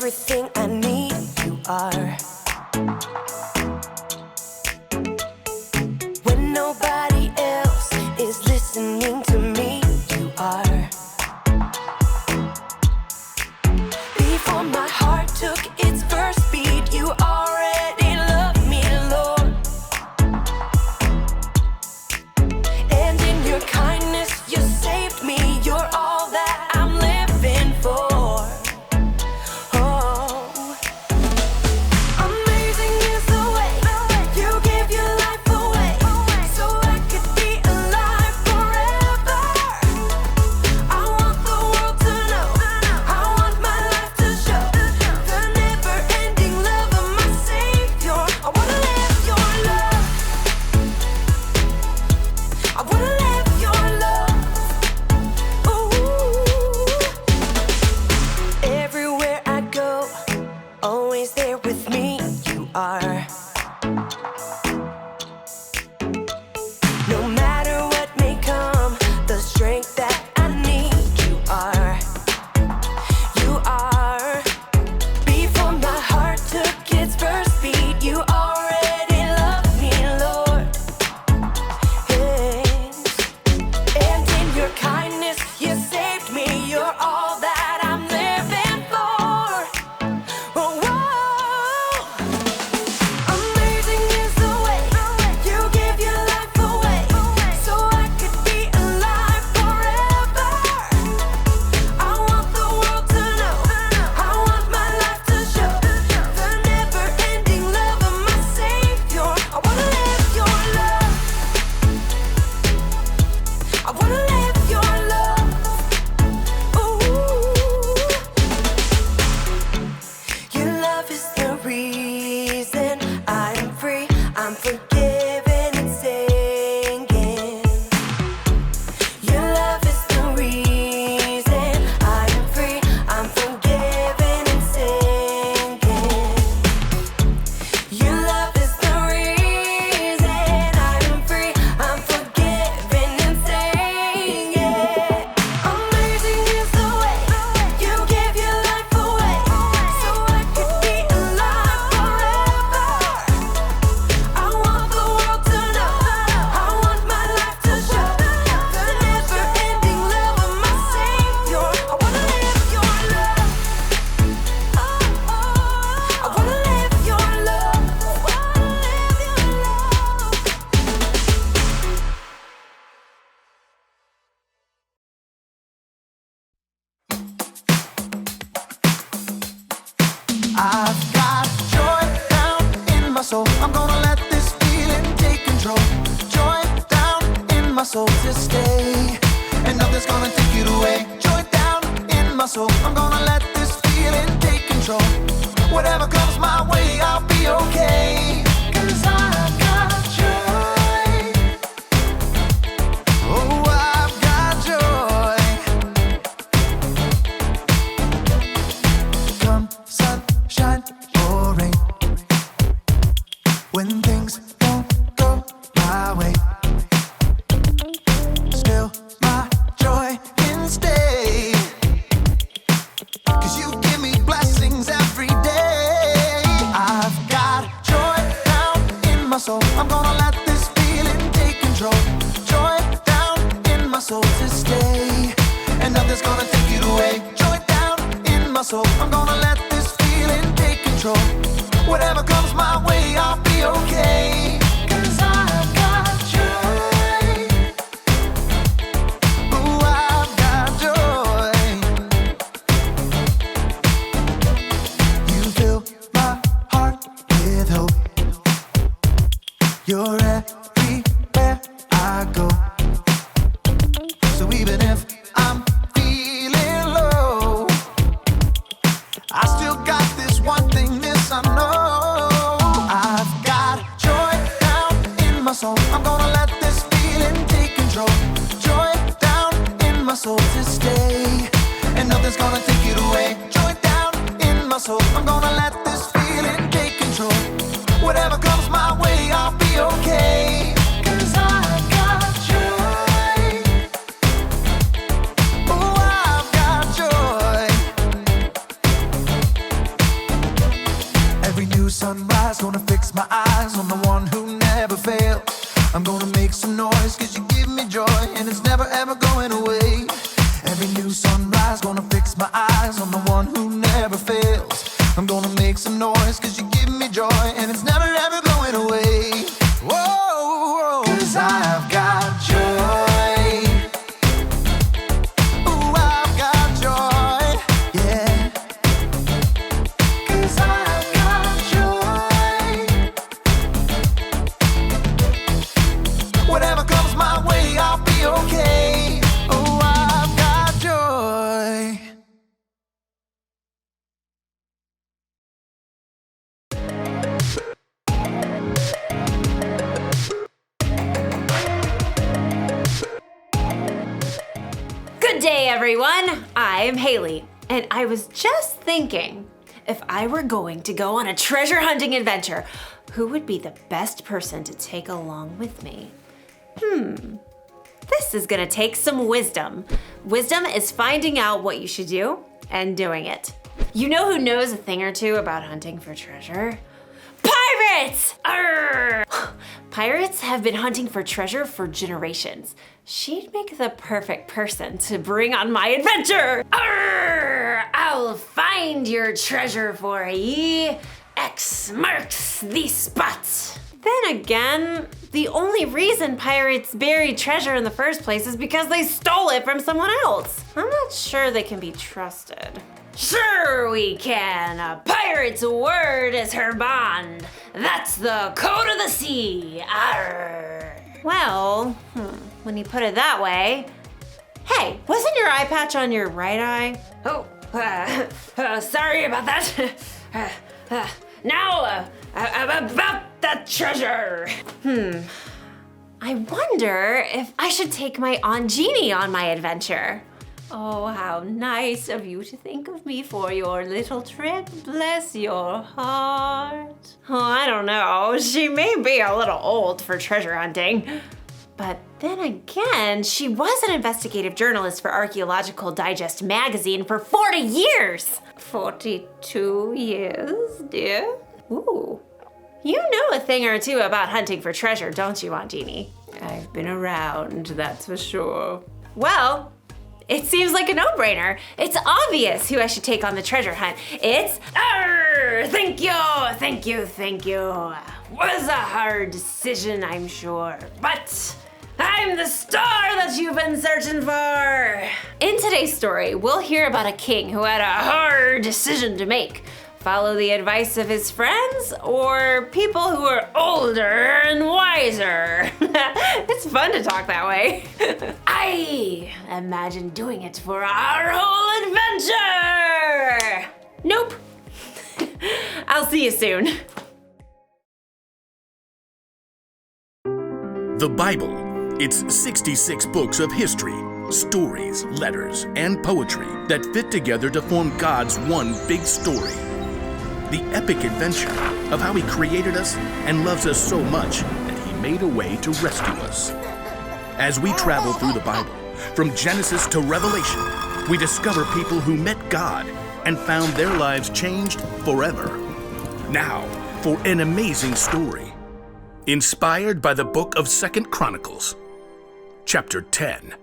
everything I need, you are. When nobody else is listening to me, you are. Before my heart took its first beat, you already loved me, Lord. And in your kindness, you saved me. You're all that I'm living for. Oh, amazing is the way you give your life away, so I could be alive forever. I want the world to know, I want my life to show the never-ending love of my Savior. I wanna live your love, I wanna live your love. Ooh. Everywhere I go, always there with me, you are. No matter what may come, the strength that I need, you are. You are. Before my heart took its first beat, you already loved me, Lord. Yes. And in your kindness, you saved me. You're all that I'm living for. Oh, whoa. Amazing is the way you give your life away, so I could be alive forever. I want the world to know, I want my life to show the never-ending love of my Savior. I wanna live your love, I wanna live your love. Ooh. Your love is the reason I'm free, I'm forgiven and singing. Your love is the reason I'm free, I'm forgiven and singing. Your love is the reason I'm free, I'm forgiven and singing. Amazing is the way you give your life away, so I could be alive forever. I want the world to know, I want my life to show the never-ending love of my Savior. I wanna live your love, I wanna live your love, I wanna live your I've got joy down in my soul. I'm gonna let this feeling take control. Joy down in my soul to stay, and nothing's gonna take it away. Joy down in my soul. I'm gonna let this feeling take control. Whatever comes my way, I'll be okay. 'Cause I've got joy. Oh, I've got joy. Come sunshine or rain, when things don't go my way, still my joy can stay. 'Cause you give me blessings every day. I've got joy down in my soul. I'm gonna let this feeling take control. Joy down in my soul to stay, and nothing's gonna take it away. Joy down in my soul. I'm gonna let this feeling take control. Whatever comes my way, I'll be okay. 'Cause I've got joy. Ooh, I've got joy. You fill my heart with hope. You're everywhere I go. So even if I'm feeling low, I still got this one thing, this I know. I've got joy eyes on the one who never fails. I'm gonna make some noise cause you give me joy, and it's never ever going away. Every new sunrise gonna fix my eyes on the one who never fails. I'm gonna make some noise cause you give me joy, and it's never ever going away. Whoa, cause I've got joy. Ooh, I've got joy, yeah. Cause I've got joy. Whatever comes my way, I'll be okay. Oh, I've got joy. Good day, everyone. I'm Haley, and I was just thinking, if I were going to go on a treasure hunting adventure, who would be the best person to take along with me? This is gonna take some wisdom. Wisdom is finding out what you should do and doing it. You know who knows a thing or two about hunting for treasure? Pirates! Arr! Pirates have been hunting for treasure for generations. She'd make the perfect person to bring on my adventure. Arr! I'll find your treasure for ye. X marks the spot. Then again, the only reason pirates buried treasure in the first place is because they stole it from someone else. I'm not sure they can be trusted. Sure we can. A pirate's word is her bond. That's the code of the sea. Arr. Well, when you put it that way. Hey, wasn't your eye patch on your right eye? Oh, sorry about that. Now, about that treasure. I wonder if I should take my Aunt Jeannie on my adventure. Oh, how nice of you to think of me for your little trip. Bless your heart. Oh, I don't know. She may be a little old for treasure hunting. But then again, she was an investigative journalist for Archaeological Digest magazine for 40 years. 42 years, dear? Ooh. You know a thing or two about hunting for treasure, don't you, Aunt Jeannie? I've been around, that's for sure. Well, it seems like a no-brainer. It's obvious who I should take on the treasure hunt. It's, thank you. Was a hard decision, I'm sure, but I'm the star that you've been searching for. In today's story, we'll hear about a king who had a hard decision to make. Follow the advice of his friends or people who are older and wiser. It's fun to talk that way. I imagine doing it for our whole adventure. Nope. I'll see you soon. The Bible. It's 66 books of history, stories, letters, and poetry that fit together to form God's one big story. The epic adventure of how He created us and loves us so much that He made a way to rescue us. As we travel through the Bible, from Genesis to Revelation, we discover people who met God and found their lives changed forever. Now, for an amazing story, inspired by the book of 2 Chronicles, chapter 10.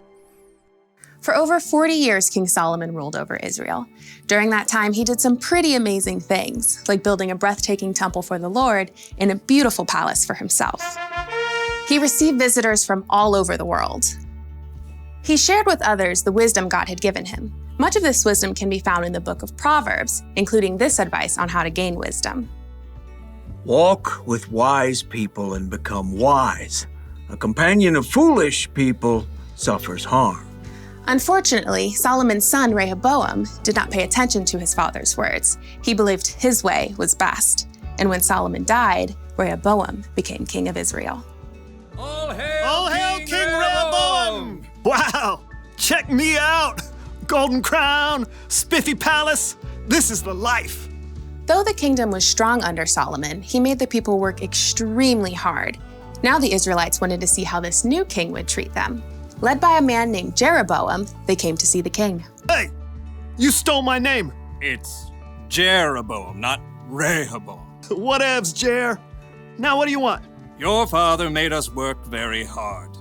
For over 40 years, King Solomon ruled over Israel. During that time, he did some pretty amazing things, like building a breathtaking temple for the Lord and a beautiful palace for himself. He received visitors from all over the world. He shared with others the wisdom God had given him. Much of this wisdom can be found in the book of Proverbs, including this advice on how to gain wisdom. Walk with wise people and become wise. A companion of foolish people suffers harm. Unfortunately, Solomon's son Rehoboam did not pay attention to his father's words. He believed his way was best. And when Solomon died, Rehoboam became king of Israel. All hail King Rehoboam! Wow, check me out! Golden crown, spiffy palace, this is the life. Though the kingdom was strong under Solomon, he made the people work extremely hard. Now the Israelites wanted to see how this new king would treat them. Led by a man named Jeroboam, they came to see the king. Hey, you stole my name. It's Jeroboam, not Rehoboam. Whatevs, Jer. Now what do you want? Your father made us work very hard.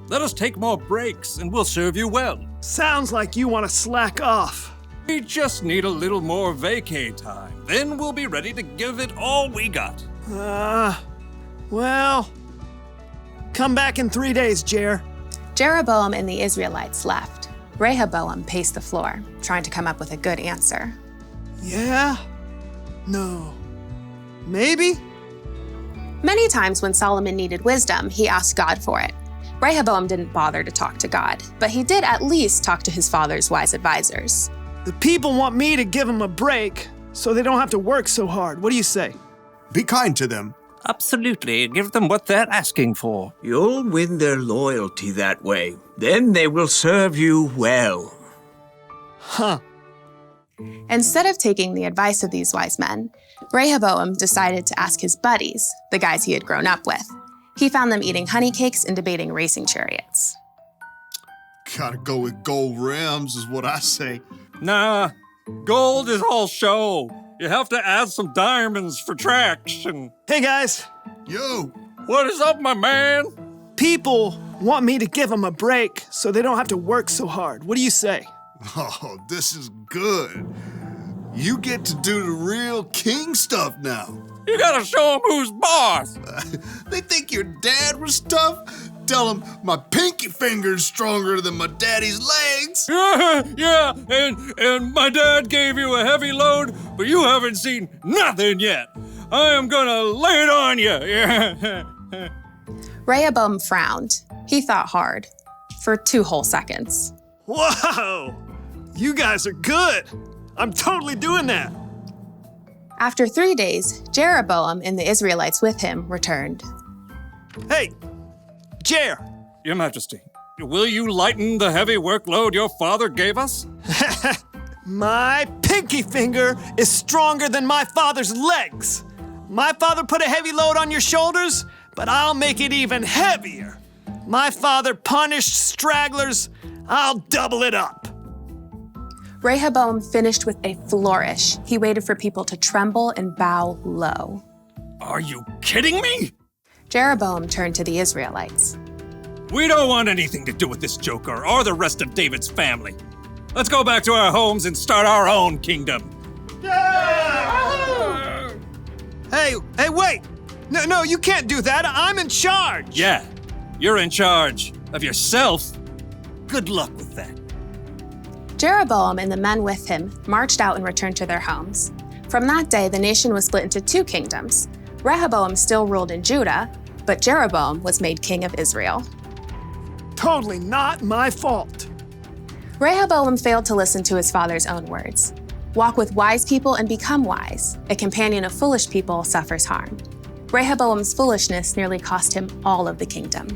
Let us take more breaks and we'll serve you well. Sounds like you want to slack off. We just need a little more vacay time. Then we'll be ready to give it all we got. Well, come back in 3 days, Jer. Jeroboam and the Israelites left. Rehoboam paced the floor, trying to come up with a good answer. Yeah? No. Maybe? Many times when Solomon needed wisdom, he asked God for it. Rehoboam didn't bother to talk to God, but he did at least talk to his father's wise advisors. The people want me to give them a break so they don't have to work so hard. What do you say? Be kind to them. Absolutely. Give them what they're asking for. You'll win their loyalty that way. Then they will serve you well. Huh. Instead of taking the advice of these wise men, Rehoboam decided to ask his buddies, the guys he had grown up with. He found them eating honey cakes and debating racing chariots. Gotta go with gold rims is what I say. Nah, gold is all show. You have to add some diamonds for traction. Hey, guys. Yo, What is up, my man? People want me to give them a break so they don't have to work so hard. What do you say? oh, this is good. You get to do the real king stuff now. You gotta show them who's boss. They think your dad was tough? Tell them my pinky finger's stronger than my daddy's legs. Yeah, and my dad gave you a heavy load, but you haven't seen nothing yet. I am gonna lay it on you. Yeah. Rehoboam frowned. He thought hard. For 2 whole seconds. Whoa! You guys are good. I'm totally doing that. After 3 days, Jeroboam and the Israelites with him returned. Hey, Jer. Your Majesty, will you lighten the heavy workload your father gave us? My pinky finger is stronger than my father's legs. My father put a heavy load on your shoulders, but I'll make it even heavier. My father punished stragglers. I'll double it up. Rehoboam finished with a flourish. He waited for people to tremble and bow low. Are you kidding me? Jeroboam turned to the Israelites. We don't want anything to do with this joker or the rest of David's family. Let's go back to our homes and start our own kingdom. Hey, wait. No, you can't do that. I'm in charge. Yeah, you're in charge of yourself. Good luck with that. Jeroboam and the men with him marched out and returned to their homes. From that day, the nation was split into 2 kingdoms. Rehoboam still ruled in Judah, but Jeroboam was made king of Israel. Totally not my fault. Rehoboam failed to listen to his father's own words. Walk with wise people and become wise. A companion of foolish people suffers harm. Rehoboam's foolishness nearly cost him all of the kingdom.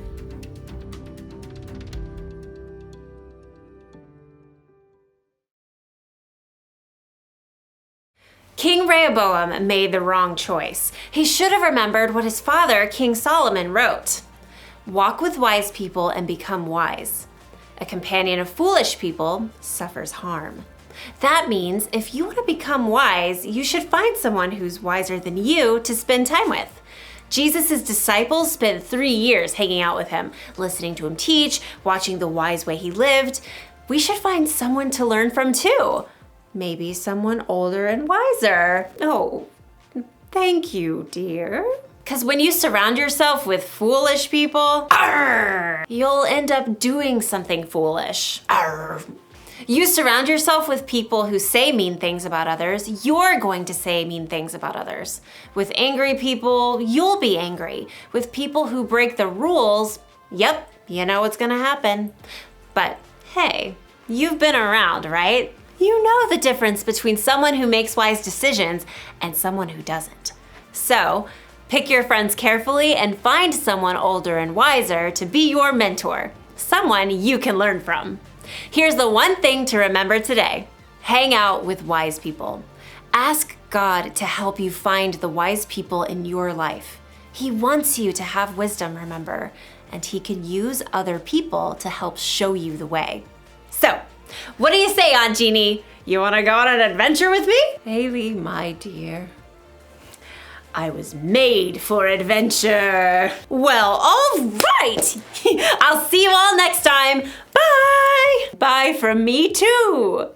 King Rehoboam made the wrong choice. He should have remembered what his father, King Solomon, wrote. Walk with wise people and become wise. A companion of foolish people suffers harm. That means if you want to become wise, you should find someone who's wiser than you to spend time with. Jesus' disciples spent 3 years hanging out with him, listening to him teach, watching the wise way he lived. We should find someone to learn from too. Maybe someone older and wiser. Oh, thank you, dear. Because when you surround yourself with foolish people, you'll end up doing something foolish. You surround yourself with people who say mean things about others, you're going to say mean things about others. With angry people, you'll be angry. With people who break the rules, yep, you know what's gonna happen. But hey, you've been around, right? You know the difference between someone who makes wise decisions and someone who doesn't. So, pick your friends carefully and find someone older and wiser to be your mentor, someone you can learn from. Here's the one thing to remember today. Hang out with wise people. Ask God to help you find the wise people in your life. He wants you to have wisdom, remember, and he can use other people to help show you the way. So, what do you say, Aunt Jeannie? You want to go on an adventure with me? Haley, my dear, I was made for adventure. Well, all right. I'll see you all next time. Bye. Bye from me too.